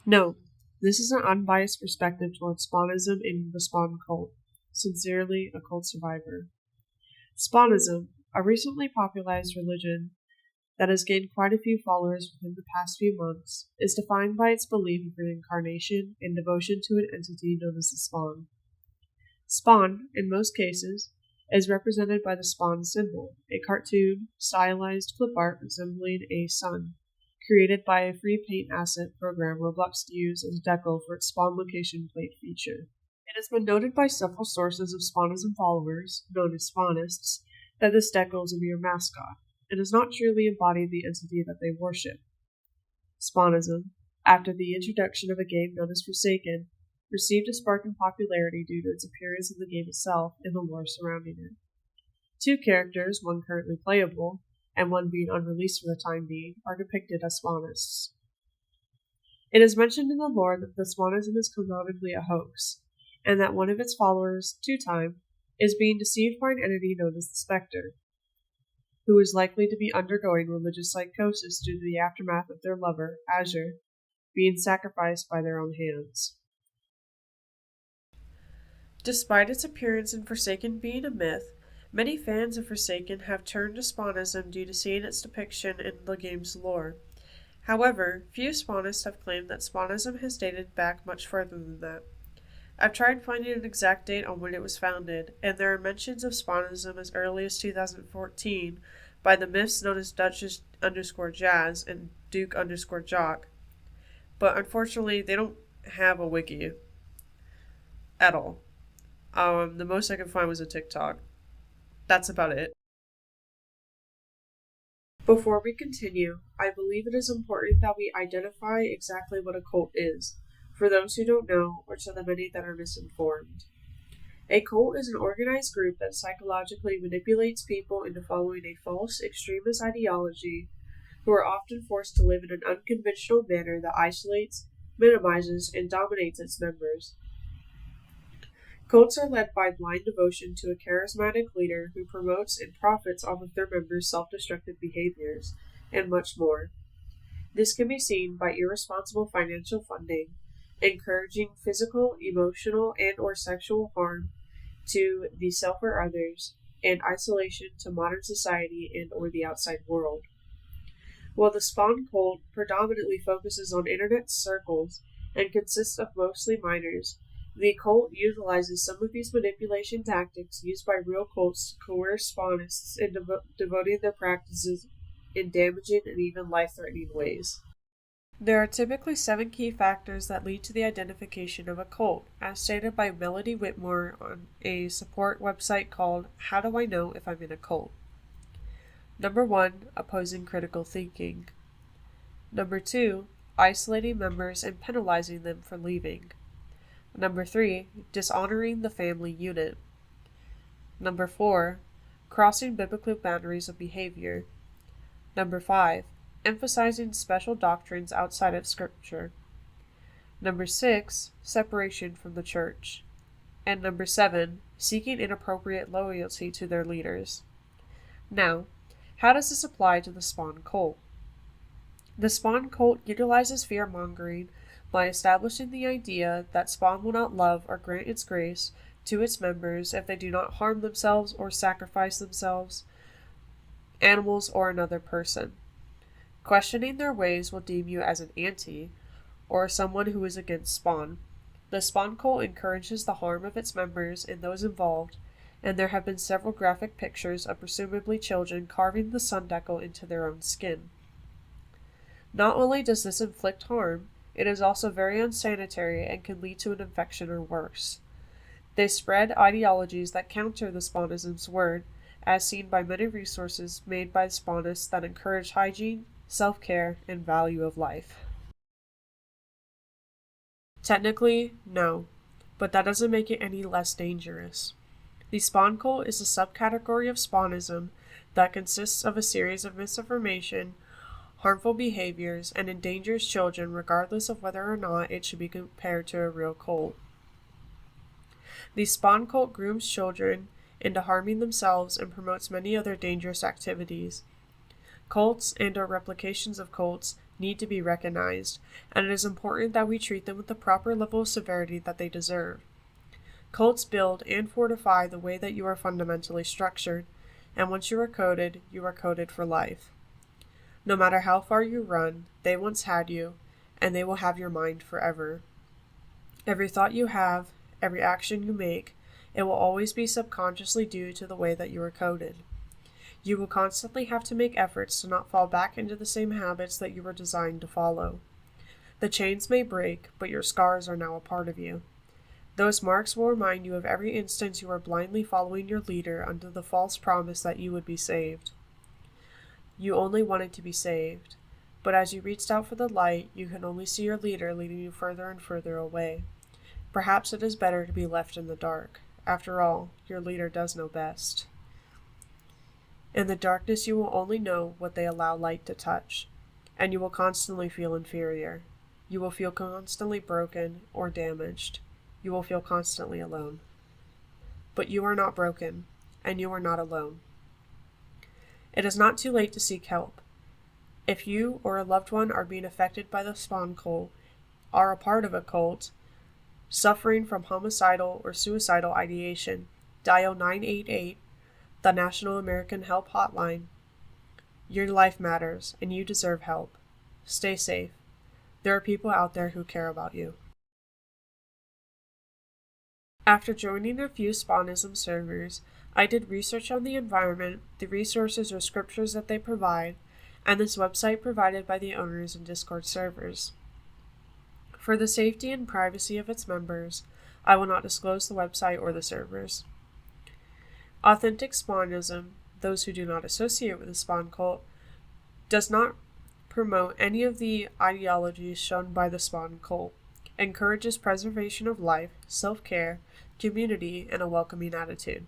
No, this is an unbiased perspective towards Spawnism in the Spawn cult. Sincerely, a cult survivor. Spawnism, a recently popularized religion that has gained quite a few followers within the past few months, is defined by its belief in reincarnation and devotion to an entity known as the Spawn. Spawn, in most cases, is represented by the Spawn symbol, a cartoon, stylized clip art resembling a sun, created by a free paint asset program ROBLOX used as deco for its Spawn location plate feature. It has been noted by several sources of Spawnism followers, known as Spawnists, that this deco is a mere mascot, and does not truly embody the entity that they worship. Spawnism, after the introduction of a game known as Forsaken, received a spark in popularity due to its appearance in the game itself and the lore surrounding it. Two characters, one currently playable, and one being unreleased for the time being, are depicted as Spawnists. It is mentioned in the lore that the Spawnism is canonically a hoax, and that one of its followers, Two-Time, is being deceived by an entity known as the Spectre, who is likely to be undergoing religious psychosis due to the aftermath of their lover, Azure, being sacrificed by their own hands. Despite its appearance in Forsaken being a myth, many fans of Forsaken have turned to Spawnism due to seeing its depiction in the game's lore. However, few Spawnists have claimed that Spawnism has dated back much further than that. I've tried finding an exact date on when it was founded, and there are mentions of Spawnism as early as 2014 by the myths known as Duchess_Jazz and Duke_Jock, but unfortunately they don't have a wiki at all. The most I could find was a TikTok. That's about it. Before we continue, I believe it is important that we identify exactly what a cult is, for those who don't know, or to the many that are misinformed. A cult is an organized group that psychologically manipulates people into following a false, extremist ideology, who are often forced to live in an unconventional manner that isolates, minimizes, and dominates its members. Cults are led by blind devotion to a charismatic leader who promotes and profits off of their members' self-destructive behaviors, and much more. This can be seen by irresponsible financial funding, encouraging physical, emotional, and/or sexual harm to the self or others, and isolation to modern society and/or the outside world. While the Spawn cult predominantly focuses on internet circles and consists of mostly minors, the cult utilizes some of these manipulation tactics used by real cults to coerce Spawnists into devoting their practices in damaging and even life-threatening ways. There are typically 7 key factors that lead to the identification of a cult, as stated by Melody Whitmore on a support website called How Do I Know If I'm in a Cult? Number 1, opposing critical thinking. Number 2, isolating members and penalizing them for leaving. Number 3, dishonoring the family unit. Number 4, crossing biblical boundaries of behavior. Number 5, emphasizing special doctrines outside of Scripture. Number 6, separation from the church. And number 7, seeking inappropriate loyalty to their leaders. Now, how does this apply to the Spawn cult? The Spawn cult utilizes fear-mongering by establishing the idea that Spawn will not love or grant its grace to its members if they do not harm themselves or sacrifice themselves, animals, or another person. Questioning their ways will deem you as an anti, or someone who is against Spawn. The Spawn cult encourages the harm of its members and those involved, and there have been several graphic pictures of presumably children carving the sun decal into their own skin. Not only does this inflict harm, it is also very unsanitary and can lead to an infection or worse. They spread ideologies that counter the Spawnism's word, as seen by many resources made by Spawnists that encourage hygiene, self-care, and value of life. Technically, no, but that doesn't make it any less dangerous. The Spawn cult is a subcategory of Spawnism that consists of a series of misinformation, harmful behaviors, and endangers children regardless of whether or not it should be compared to a real cult. The Spawn cult grooms children into harming themselves and promotes many other dangerous activities. Cults and/or replications of cults need to be recognized, and it is important that we treat them with the proper level of severity that they deserve. Cults build and fortify the way that you are fundamentally structured, and once you are coded for life. No matter how far you run, they once had you, and they will have your mind forever. Every thought you have, every action you make, it will always be subconsciously due to the way that you are coded. You will constantly have to make efforts to not fall back into the same habits that you were designed to follow. The chains may break, but your scars are now a part of you. Those marks will remind you of every instance you were blindly following your leader under the false promise that you would be saved. You only wanted to be saved, but as you reached out for the light, you can only see your leader leading you further and further away. Perhaps it is better to be left in the dark. After all, your leader does know best. In the darkness, you will only know what they allow light to touch, and you will constantly feel inferior. You will feel constantly broken or damaged. You will feel constantly alone. But you are not broken, and you are not alone. It is not too late to seek help. If you or a loved one are being affected by the spawn cult, are a part of a cult, suffering from homicidal or suicidal ideation, dial 988, the National American Help Hotline. Your life matters, and you deserve help. Stay safe. There are people out there who care about you. After joining a few Spawnism servers, I did research on the environment, the resources or scriptures that they provide, and this website provided by the owners and Discord servers. For the safety and privacy of its members, I will not disclose the website or the servers. Authentic Spawnism, those who do not associate with the spawn cult, does not promote any of the ideologies shown by the spawn cult, encourages preservation of life, self-care, community, and a welcoming attitude.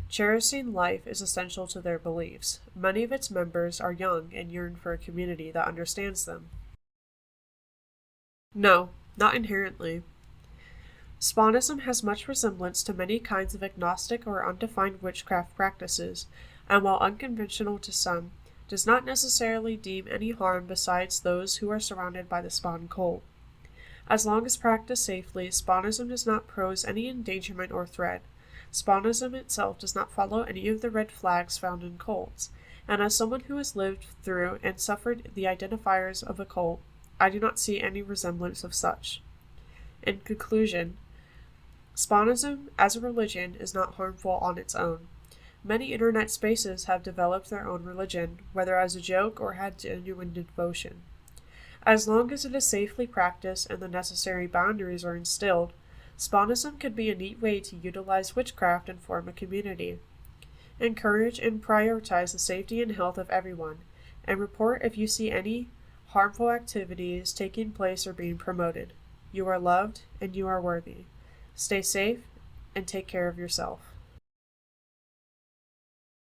Cherishing life is essential to their beliefs. Many of its members are young and yearn for a community that understands them. No, not inherently. Spawnism has much resemblance to many kinds of agnostic or undefined witchcraft practices, and while unconventional to some, does not necessarily deem any harm besides those who are surrounded by the spawn cult. As long as practiced safely, Spawnism does not pose any endangerment or threat. Spawnism itself does not follow any of the red flags found in cults, and as someone who has lived through and suffered the identifiers of a cult, I do not see any resemblance of such. In conclusion, Spawnism as a religion is not harmful on its own. Many internet spaces have developed their own religion, whether as a joke or had genuine devotion. As long as it is safely practiced and the necessary boundaries are instilled, Spawnism could be a neat way to utilize witchcraft and form a community. Encourage and prioritize the safety and health of everyone, and report if you see any harmful activities taking place or being promoted. You are loved and you are worthy. Stay safe and take care of yourself.